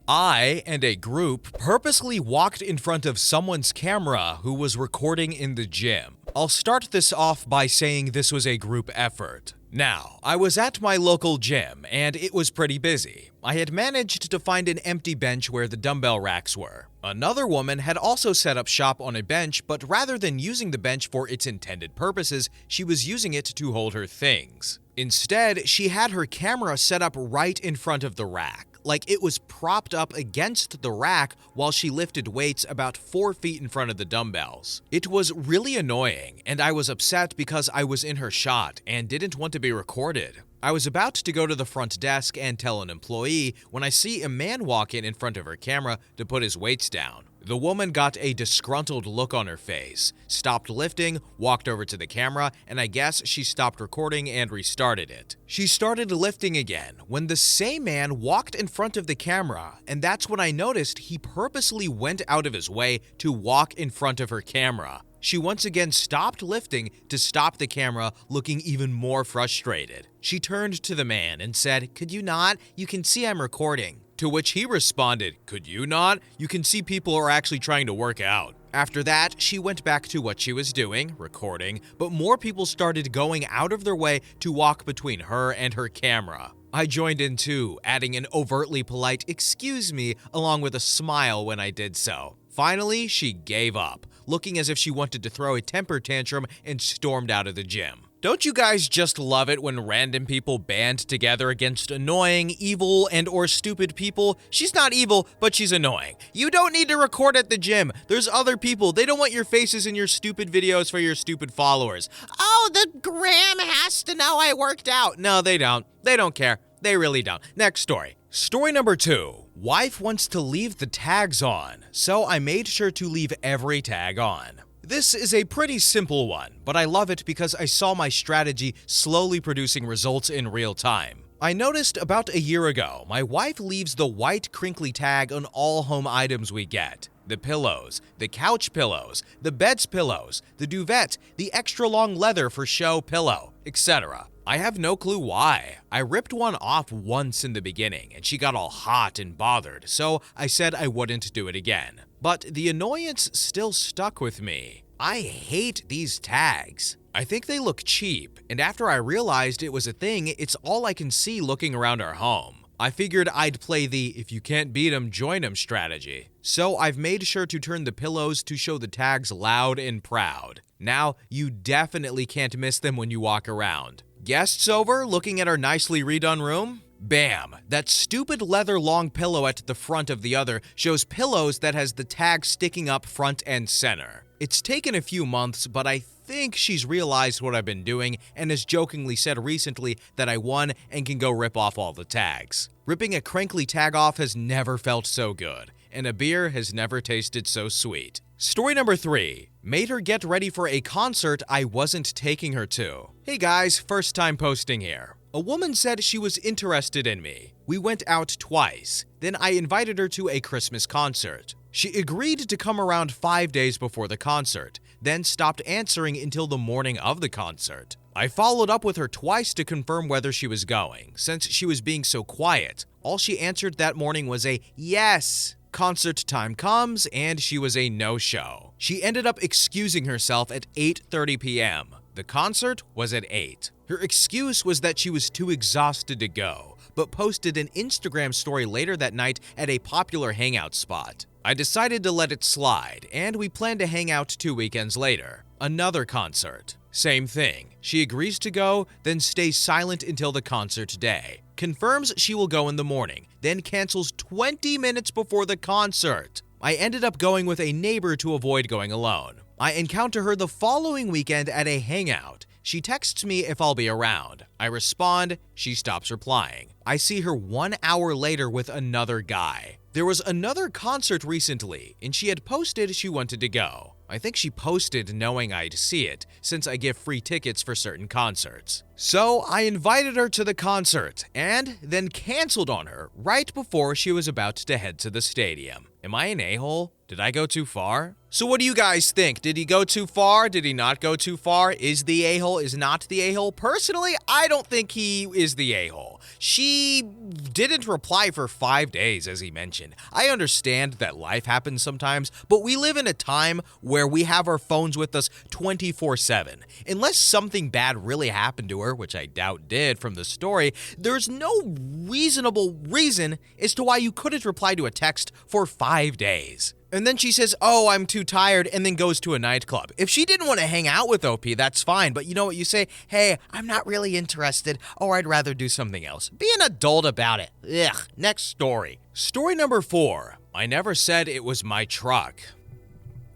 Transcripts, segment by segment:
I and a group purposely walked in front of someone's camera who was recording in the gym. I'll start this off by saying this was a group effort. Now, I was at my local gym and it was pretty busy. I had managed to find an empty bench where the dumbbell racks were. Another woman had also set up shop on a bench, but rather than using the bench for its intended purposes, she was using it to hold her things. Instead, she had her camera set up right in front of the rack, like it was propped up against the rack while she lifted weights about 4 feet in front of the dumbbells. It was really annoying, and I was upset because I was in her shot and didn't want to be recorded. I was about to go to the front desk and tell an employee when I see a man walk in front of her camera to put his weights down. The woman got a disgruntled look on her face, stopped lifting, walked over to the camera, and I guess she stopped recording and restarted it. She started lifting again when the same man walked in front of the camera, and that's when I noticed he purposely went out of his way to walk in front of her camera. She once again stopped lifting to stop the camera, looking even more frustrated. She turned to the man and said, "Could you not? You can see I'm recording." To which he responded, "Could you not? You can see people are actually trying to work out." After that, she went back to what she was doing, recording, but more people started going out of their way to walk between her and her camera. I joined in too, adding an overtly polite "excuse me" along with a smile when I did so. Finally, she gave up, looking as if she wanted to throw a temper tantrum and stormed out of the gym. Don't you guys just love it when random people band together against annoying, evil, and/or stupid people? She's not evil, but she's annoying. You don't need to record at the gym. There's other people. They don't want your faces in your stupid videos for your stupid followers. Oh, the gram has to know I worked out. No, they don't. They don't care. They really don't. Next story. Story number 2. Wife wants to leave the tags on, so I made sure to leave every tag on. This is a pretty simple one, but I love it because I saw my strategy slowly producing results in real time. I noticed about a year ago, my wife leaves the white crinkly tag on all home items we get. The pillows, the couch pillows, the bed's pillows, the duvet, the extra long leather for show pillow, etc. I have no clue why. I ripped one off once in the beginning and she got all hot and bothered, so I said I wouldn't do it again. But the annoyance still stuck with me. I hate these tags. I think they look cheap, and after I realized it was a thing, it's all I can see looking around our home. I figured I'd play the "if you can't beat 'em, join 'em" strategy. So I've made sure to turn the pillows to show the tags loud and proud. Now, you definitely can't miss them when you walk around. Guests over looking at our nicely redone room? Bam! That stupid leather long pillow at the front of the other shows pillows that has the tag sticking up front and center. It's taken a few months, but I think she's realized what I've been doing and has jokingly said recently that I won and can go rip off all the tags. Ripping a crinkly tag off has never felt so good, and a beer has never tasted so sweet. Story number 3. Made her get ready for a concert I wasn't taking her to. Hey guys, first time posting here. A woman said she was interested in me. We went out twice. Then I invited her to a Christmas concert. She agreed to come around 5 days before the concert, then stopped answering until the morning of the concert. I followed up with her twice to confirm whether she was going. Since she was being so quiet, all she answered that morning was a yes. Concert time comes, and she was a no-show. She ended up excusing herself at 8:30 p.m. The concert was at 8. Her excuse was that she was too exhausted to go, but posted an Instagram story later that night at a popular hangout spot. I decided to let it slide, and we planned to hang out 2 weekends later. Another concert. Same thing. She agrees to go, then stays silent until the concert day. Confirms she will go in the morning, then cancels 20 minutes before the concert. I ended up going with a neighbor to avoid going alone. I encounter her the following weekend at a hangout. She texts me if I'll be around. I respond, she stops replying. I see her 1 hour later with another guy. There was another concert recently, and she had posted she wanted to go. I think she posted knowing I'd see it, since I give free tickets for certain concerts. So I invited her to the concert, and then canceled on her right before she was about to head to the stadium. Am I an a-hole? Did I go too far? So what do you guys think? Did he go too far? Did he not go too far? Is the a-hole? Is not the a-hole? Personally, I don't think he is the a-hole. She didn't reply for 5 days, as he mentioned. I understand that life happens sometimes, but we live in a time where we have our phones with us 24/7. Unless something bad really happened to her, which I doubt did from the story, there's no reasonable reason as to why you couldn't reply to a text for 5 days. And then she says, oh, I'm too tired, and then goes to a nightclub. If she didn't want to hang out with OP, that's fine. But you know what you say? Hey, I'm not really interested, or I'd rather do something else. Be an adult about it. Ugh. Next story. Story number 4. I never said it was my truck.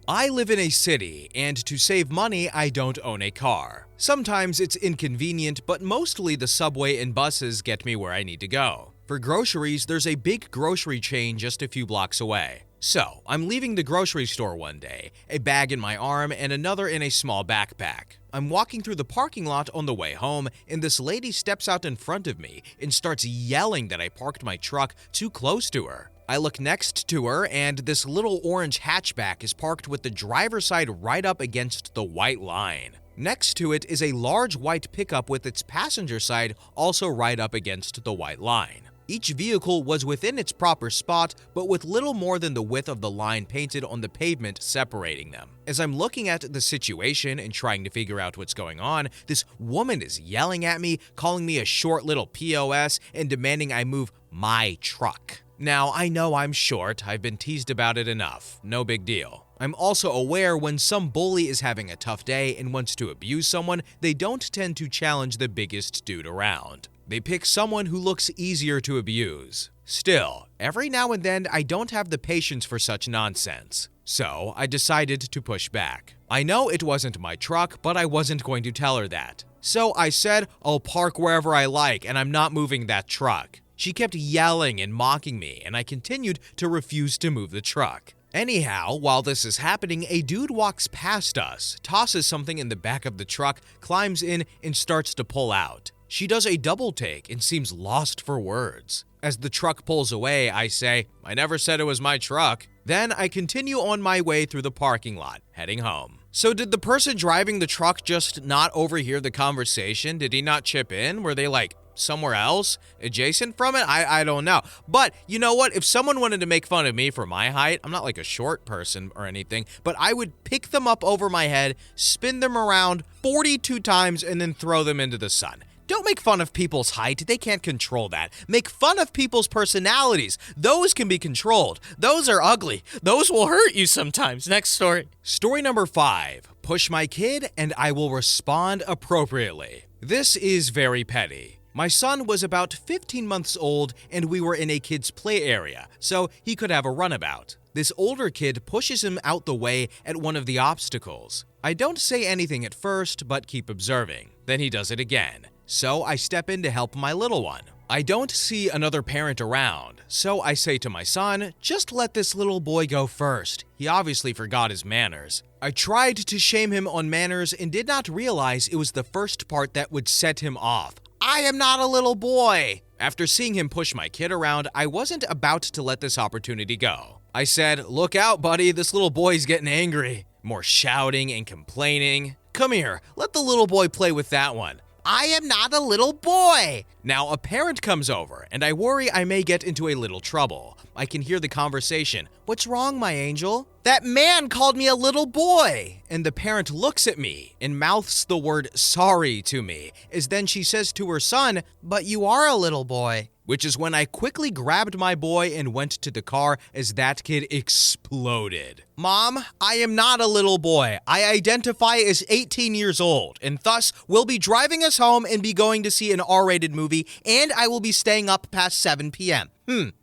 I live in a city, and to save money, I don't own a car. Sometimes it's inconvenient, but mostly the subway and buses get me where I need to go. For groceries, there's a big grocery chain just a few blocks away. So, I'm leaving the grocery store one day, a bag in my arm and another in a small backpack. I'm walking through the parking lot on the way home, and this lady steps out in front of me and starts yelling that I parked my truck too close to her. I look next to her, and this little orange hatchback is parked with the driver's side right up against the white line. Next to it is a large white pickup with its passenger side also right up against the white line. Each vehicle was within its proper spot, but with little more than the width of the line painted on the pavement separating them. As I'm looking at the situation and trying to figure out what's going on, this woman is yelling at me, calling me a short little POS, and demanding I move my truck. Now, I know I'm short, I've been teased about it enough, no big deal. I'm also aware when some bully is having a tough day and wants to abuse someone, they don't tend to challenge the biggest dude around. They pick someone who looks easier to abuse. Still, every now and then I don't have the patience for such nonsense. So I decided to push back. I know it wasn't my truck, but I wasn't going to tell her that. So I said, I'll park wherever I like and I'm not moving that truck. She kept yelling and mocking me, and I continued to refuse to move the truck. Anyhow, while this is happening, a dude walks past us, tosses something in the back of the truck, climbs in, and starts to pull out. She does a double take and seems lost for words. As the truck pulls away, I say, I never said it was my truck. Then I continue on my way through the parking lot, heading home. So did the person driving the truck just not overhear the conversation? Did he not chip in? Were they like somewhere else adjacent from it? I don't know. But you know what? If someone wanted to make fun of me for my height, I'm not like a short person or anything, but I would pick them up over my head, spin them around 42 times, and then throw them into the sun. Don't make fun of people's height. They can't control that. Make fun of people's personalities. Those can be controlled. Those are ugly. Those will hurt you sometimes. Next story. Story number 5. Push my kid and I will respond appropriately. This is very petty. My son was about 15 months old and we were in a kid's play area, so he could have a runabout. This older kid pushes him out the way at one of the obstacles. I don't say anything at first, but keep observing. Then he does it again. So I step in to help my little one. I don't see another parent around, so I say to my son, just let this little boy go first. He obviously forgot his manners. I tried to shame him on manners and did not realize it was the first part that would set him off. I am not a little boy. After seeing him push my kid around, I wasn't about to let this opportunity go. I said, look out, buddy, this little boy's getting angry. More shouting and complaining. Come here, let the little boy play with that one. I am not a little boy. Now a parent comes over and I worry I may get into a little trouble. I can hear the conversation. What's wrong, my angel? That man called me a little boy. And the parent looks at me and mouths the word sorry to me, as then she says to her son, but you are a little boy. Which is when I quickly grabbed my boy and went to the car as that kid exploded. Mom, I am not a little boy. I identify as 18 years old, and thus will be driving us home and be going to see an R-rated movie, and I will be staying up past 7 p.m.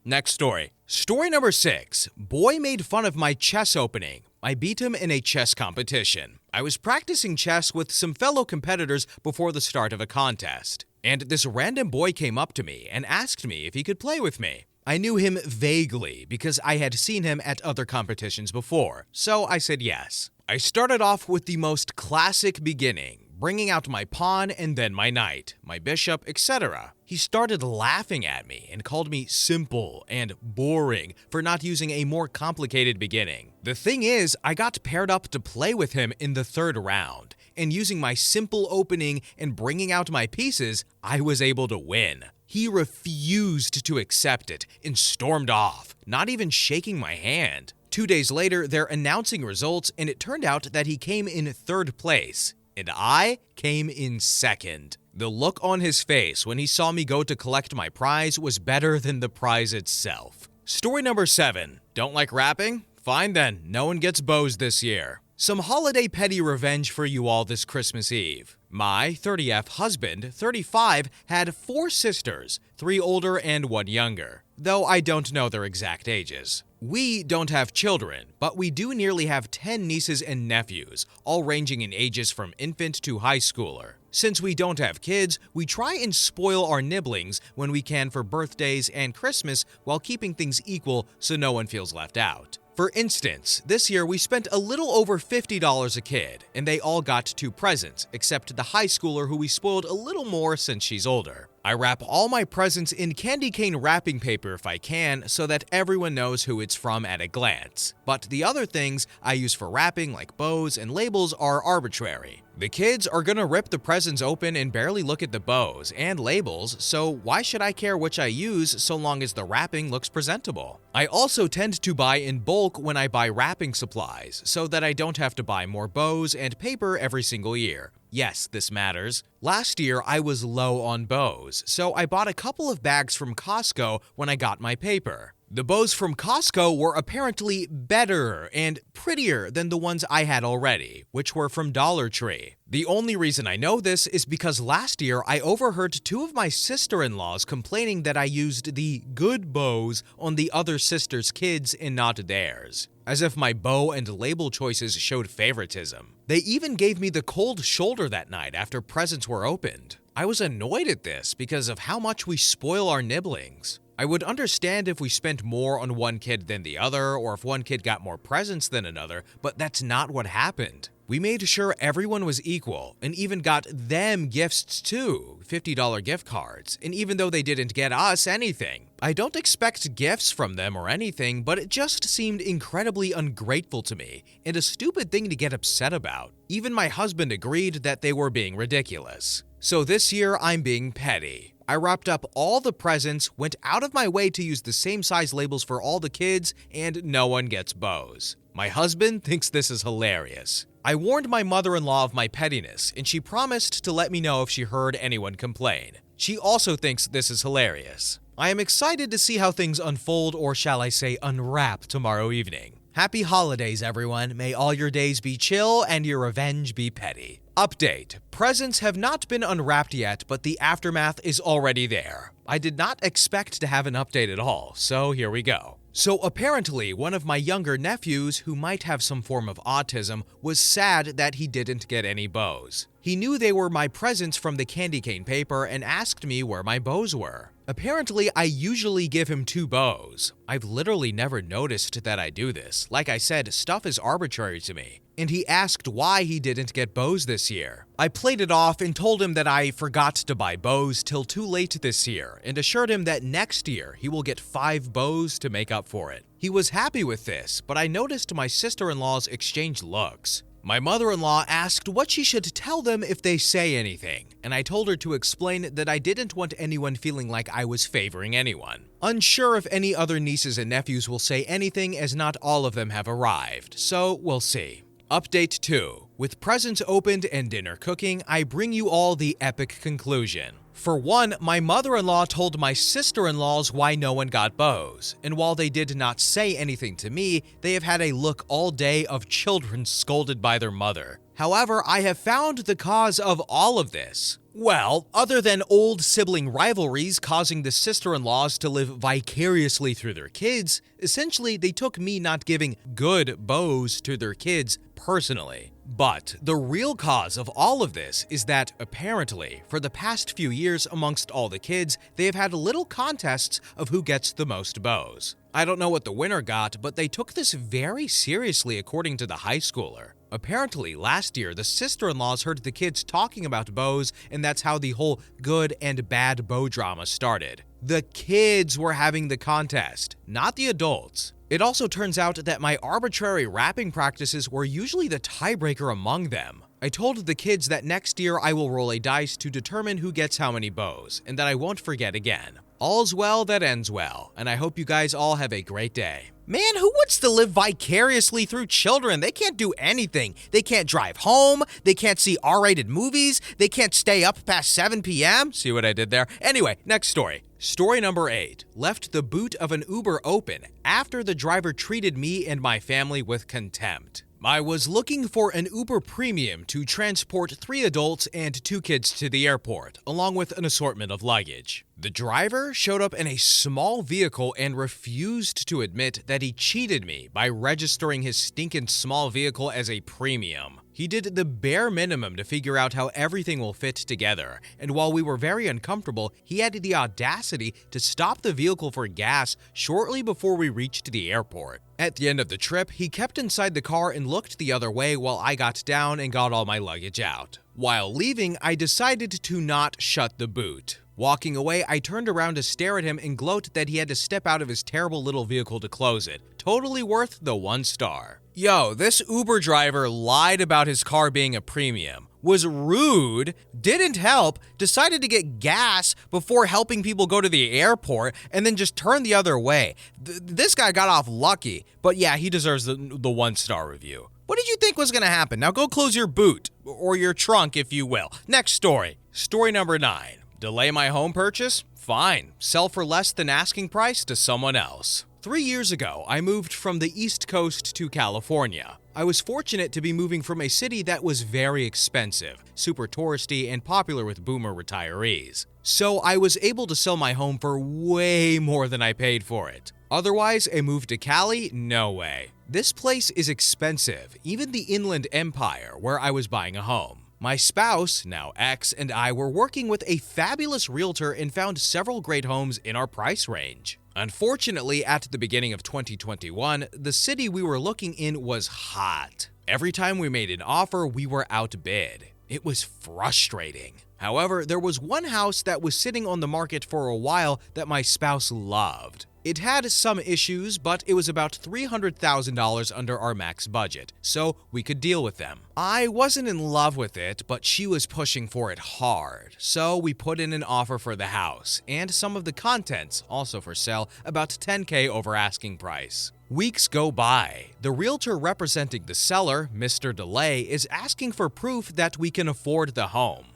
Next story. Story number 6. Boy made fun of my chess opening. I beat him in a chess competition. I was practicing chess with some fellow competitors before the start of a contest. And this random boy came up to me and asked me if he could play with me. I knew him vaguely because I had seen him at other competitions before, so I said yes. I started off with the most classic beginning, bringing out my pawn and then my knight, my bishop, etc. He started laughing at me and called me simple and boring for not using a more complicated beginning. The thing is, I got paired up to play with him in the third round, and using my simple opening and bringing out my pieces, I was able to win. He refused to accept it and stormed off, not even shaking my hand. 2 days later, they're announcing results, and it turned out that he came in third place, and I came in second. The look on his face when he saw me go to collect my prize was better than the prize itself. Story number 7. Don't like rapping? Fine then, no one gets bows this year. Some holiday petty revenge for you all this Christmas Eve. My 30F husband, 35, had 4 sisters, 3 older and 1 younger, though I don't know their exact ages. We don't have children, but we do nearly have 10 nieces and nephews, all ranging in ages from infant to high schooler. Since we don't have kids, we try and spoil our nibblings when we can for birthdays and Christmas while keeping things equal so no one feels left out. For instance, this year we spent a little over $50 a kid, and they all got 2 presents, except the high schooler who we spoiled a little more since she's older. I wrap all my presents in candy cane wrapping paper if I can, so that everyone knows who it's from at a glance. But the other things I use for wrapping, like bows and labels, are arbitrary. The kids are gonna rip the presents open and barely look at the bows and labels, so why should I care which I use so long as the wrapping looks presentable? I also tend to buy in bulk when I buy wrapping supplies, so that I don't have to buy more bows and paper every single year. Yes, this matters. Last year, I was low on bows, so I bought a couple of bags from Costco when I got my paper. The bows from Costco were apparently better and prettier than the ones I had already, which were from Dollar Tree. The only reason I know this is because last year I overheard 2 of my sister-in-laws complaining that I used the good bows on the other sister's kids and not theirs, as if my bow and label choices showed favoritism. They even gave me the cold shoulder that night after presents were opened. I was annoyed at this because of how much we spoil our nibblings. I would understand if we spent more on one kid than the other, or if one kid got more presents than another, but that's not what happened. We made sure everyone was equal, and even got them gifts too, $50 gift cards, and even though they didn't get us anything. I don't expect gifts from them or anything, but it just seemed incredibly ungrateful to me, and a stupid thing to get upset about. Even my husband agreed that they were being ridiculous. So this year, I'm being petty. I wrapped up all the presents, went out of my way to use the same size labels for all the kids, and no one gets bows. My husband thinks this is hilarious. I warned my mother-in-law of my pettiness, and she promised to let me know if she heard anyone complain. She also thinks this is hilarious. I am excited to see how things unfold, or shall I say unwrap, tomorrow evening. Happy holidays, everyone. May all your days be chill and your revenge be petty. Update. Presents have not been unwrapped yet, but the aftermath is already there. I did not expect to have an update at all, so here we go. So apparently, one of my younger nephews, who might have some form of autism, was sad that he didn't get any bows. He knew they were my presents from the candy cane paper and asked me where my bows were. Apparently, I usually give him 2 bows. I've literally never noticed that I do this. Like I said, stuff is arbitrary to me. And he asked why he didn't get bows this year. I played it off and told him that I forgot to buy bows till too late this year, and assured him that next year he will get 5 bows to make up for it. He was happy with this, but I noticed my sister-in-laws exchange looks. My mother-in-law asked what she should tell them if they say anything, and I told her to explain that I didn't want anyone feeling like I was favoring anyone. Unsure if any other nieces and nephews will say anything, as not all of them have arrived, so we'll see. Update 2. With presents opened and dinner cooking, I bring you all the epic conclusion. For one, my mother-in-law told my sister-in-laws why no one got bows, and while they did not say anything to me, they have had a look all day of children scolded by their mother. However, I have found the cause of all of this. Well, other than old sibling rivalries causing the sister-in-laws to live vicariously through their kids, essentially they took me not giving good bows to their kids personally. But the real cause of all of this is that, apparently, for the past few years amongst all the kids, they have had little contests of who gets the most bows. I don't know what the winner got, but they took this very seriously according to the high schooler. Apparently, last year, the sister-in-laws heard the kids talking about bows, and that's how the whole good and bad bow drama started. The kids were having the contest, not the adults. It also turns out that my arbitrary wrapping practices were usually the tiebreaker among them. I told the kids that next year I will roll a dice to determine who gets how many bows, and that I won't forget again. All's well that ends well, and I hope you guys all have a great day. Man, who wants to live vicariously through children? They can't do anything. They can't drive home. They can't see R-rated movies. They can't stay up past 7 p.m. See what I did there? Anyway, next story. Story number 8. Left the boot of an Uber open after the driver treated me and my family with contempt. I was looking for an Uber Premium to transport 3 adults and 2 kids to the airport, along with an assortment of luggage. The driver showed up in a small vehicle and refused to admit that he cheated me by registering his stinking small vehicle as a premium. He did the bare minimum to figure out how everything will fit together, and while we were very uncomfortable, he had the audacity to stop the vehicle for gas shortly before we reached the airport. At the end of the trip, he kept inside the car and looked the other way while I got down and got all my luggage out. While leaving, I decided to not shut the boot. Walking away, I turned around to stare at him and gloat that he had to step out of his terrible little vehicle to close it. Totally worth the 1 star. Yo, this Uber driver lied about his car being a premium, was rude, didn't help, decided to get gas before helping people go to the airport, and then just turned the other way. This guy got off lucky, but yeah, he deserves the 1 star review. What did you think was going to happen? Now go close your boot, or your trunk if you will. Next story. Story number 9. Delay my home purchase? Fine. Sell for less than asking price to someone else. 3 years ago, I moved from the East Coast to California. I was fortunate to be moving from a city that was very expensive, super touristy, and popular with boomer retirees. So I was able to sell my home for way more than I paid for it. Otherwise, a move to Cali? No way. This place is expensive, even the Inland Empire, where I was buying a home. My spouse, now ex, and I were working with a fabulous realtor and found several great homes in our price range. Unfortunately, at the beginning of 2021, the city we were looking in was hot. Every time we made an offer, we were outbid. It was frustrating. However, there was one house that was sitting on the market for a while that my spouse loved. It had some issues, but it was about $300,000 under our max budget, so we could deal with them. I wasn't in love with it, but she was pushing for it hard, so we put in an offer for the house, and some of the contents, also for sale, about $10K over asking price. Weeks go by. The realtor representing the seller, Mr. Delay, is asking for proof that we can afford the home.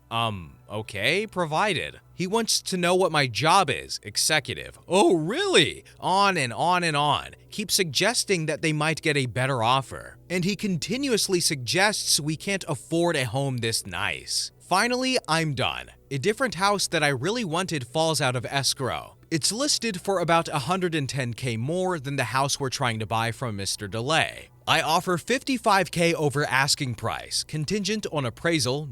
Okay, provided. He wants to know what my job is, executive. Oh, really? On and on and on. Keeps suggesting that they might get a better offer. And he continuously suggests we can't afford a home this nice. Finally, I'm done. A different house that I really wanted falls out of escrow. It's listed for about $110K more than the house we're trying to buy from Mr. Delay. I offer $55K over asking price, contingent on appraisal,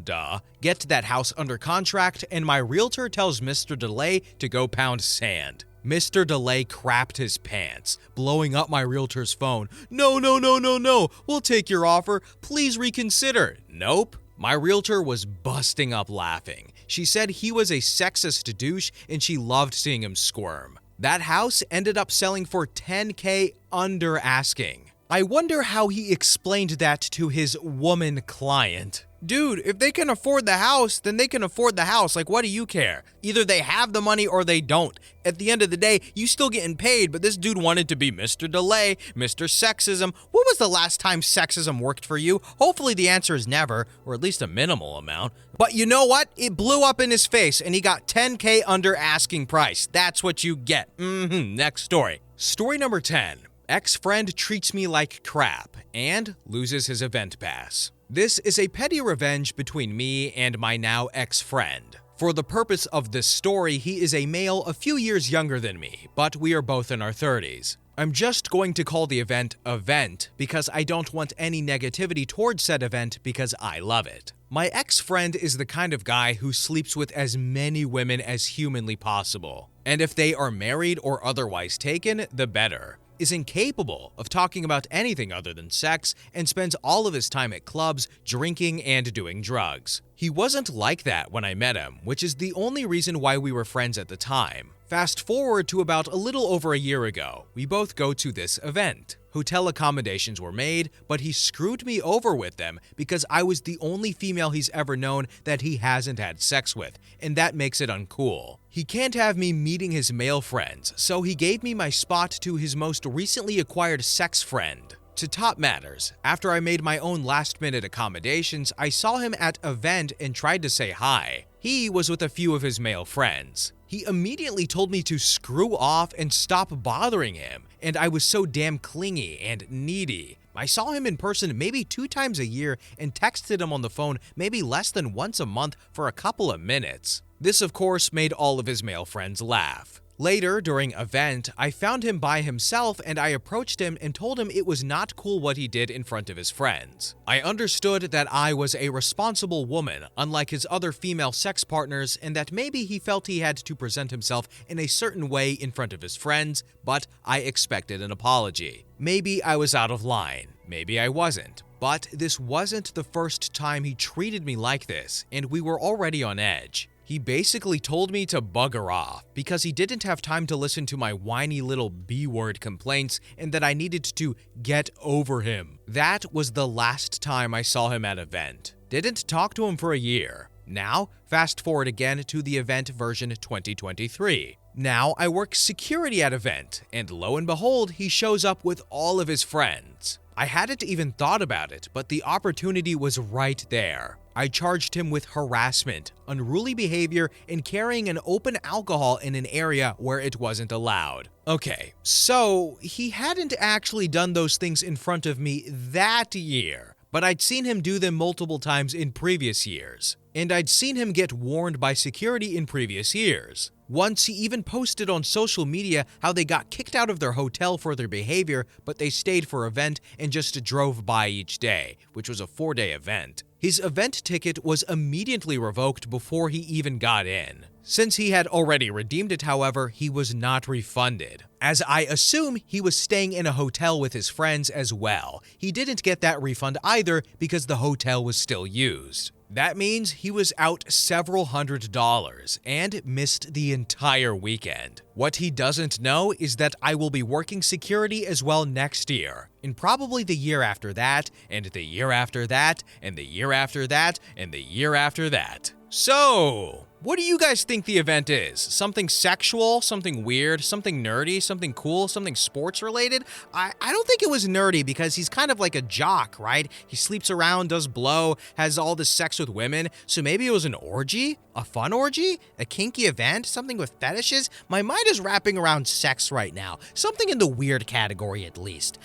get that house under contract, and my realtor tells Mr. Delay to go pound sand. Mr. Delay crapped his pants, blowing up my realtor's phone. No, we'll take your offer. Please reconsider. Nope. My realtor was busting up laughing. She said he was a sexist douche and she loved seeing him squirm. That house ended up selling for $10K under asking. I wonder how he explained that to his woman client. Dude, if they can afford the house, then they can afford the house. Like, what do you care? Either they have the money or they don't. At the end of the day, you still getting paid, but this dude wanted to be Mr. Delay, Mr. Sexism. When was the last time sexism worked for you? Hopefully the answer is never, or at least a minimal amount. But you know what? It blew up in his face, and he got $10K under asking price. That's what you get. Next story. Story number 10. Exfriend treats me like crap and loses his event pass. This is a petty revenge between me and my now ex-friend. For the purpose of this story, he is a male a few years younger than me, but we are both in our 30s. I'm just going to call the event because I don't want any negativity towards said event because I love it. My ex-friend is the kind of guy who sleeps with as many women as humanly possible. And if they are married or otherwise taken, the better. is incapable of talking about anything other than sex and spends all of his time at clubs, drinking, and doing drugs. He wasn't like that when I met him, which is the only reason why we were friends at the time. Fast forward to about a little over a year ago, we both go to this event. Hotel accommodations were made, but he screwed me over with them because I was the only female he's ever known that he hasn't had sex with, and that makes it uncool. He can't have me meeting his male friends, so he gave me my spot to his most recently acquired sex friend. To top matters, after I made my own last-minute accommodations, I saw him at an event and tried to say hi. He was with a few of his male friends. He immediately told me to screw off and stop bothering him, and I was so damn clingy and needy. I saw him in person maybe 2 times a year and texted him on the phone maybe less than once a month for a couple of minutes. This, of course, made all of his male friends laugh. Later, during an event, I found him by himself and I approached him and told him it was not cool what he did in front of his friends. I understood that I was a responsible woman, unlike his other female sex partners, and that maybe he felt he had to present himself in a certain way in front of his friends, but I expected an apology. Maybe I was out of line, maybe I wasn't. But this wasn't the first time he treated me like this, and we were already on edge. He basically told me to bugger off because he didn't have time to listen to my whiny little B-word complaints and that I needed to get over him. That was the last time I saw him at an event. Didn't talk to him for a year. Now, fast forward again to the event version 2023. Now I work security at event, and lo and behold, he shows up with all of his friends. I hadn't even thought about it, but the opportunity was right there. I charged him with harassment, unruly behavior, and carrying an open alcohol in an area where it wasn't allowed. Okay, so he hadn't actually done those things in front of me that year, but I'd seen him do them multiple times in previous years. And I'd seen him get warned by security in previous years. Once he even posted on social media how they got kicked out of their hotel for their behavior, but they stayed for an event and just drove by each day, which was a 4-day event. His event ticket was immediately revoked before he even got in. Since he had already redeemed it, however, he was not refunded. As I assume he was staying in a hotel with his friends as well. He didn't get that refund either because the hotel was still used. That means he was out several $100s and missed the entire weekend. What he doesn't know is that I will be working security as well next year, and probably the year after that, and the year after that, and the year after that, and the year after that. So, what do you guys think the event is? Something sexual, something weird, something nerdy, something cool, something sports related? I don't think it was nerdy because he's kind of like a jock, right? He sleeps around, does blow, has all this sex with women. So maybe it was an orgy? A fun orgy? A kinky event? Something with fetishes? My mind is wrapping around sex right now. Something in the weird category at least.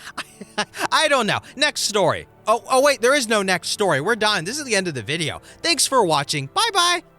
I don't know. Next story. Oh wait, there is no next story. We're done. This is the end of the video. Thanks for watching. Bye-bye.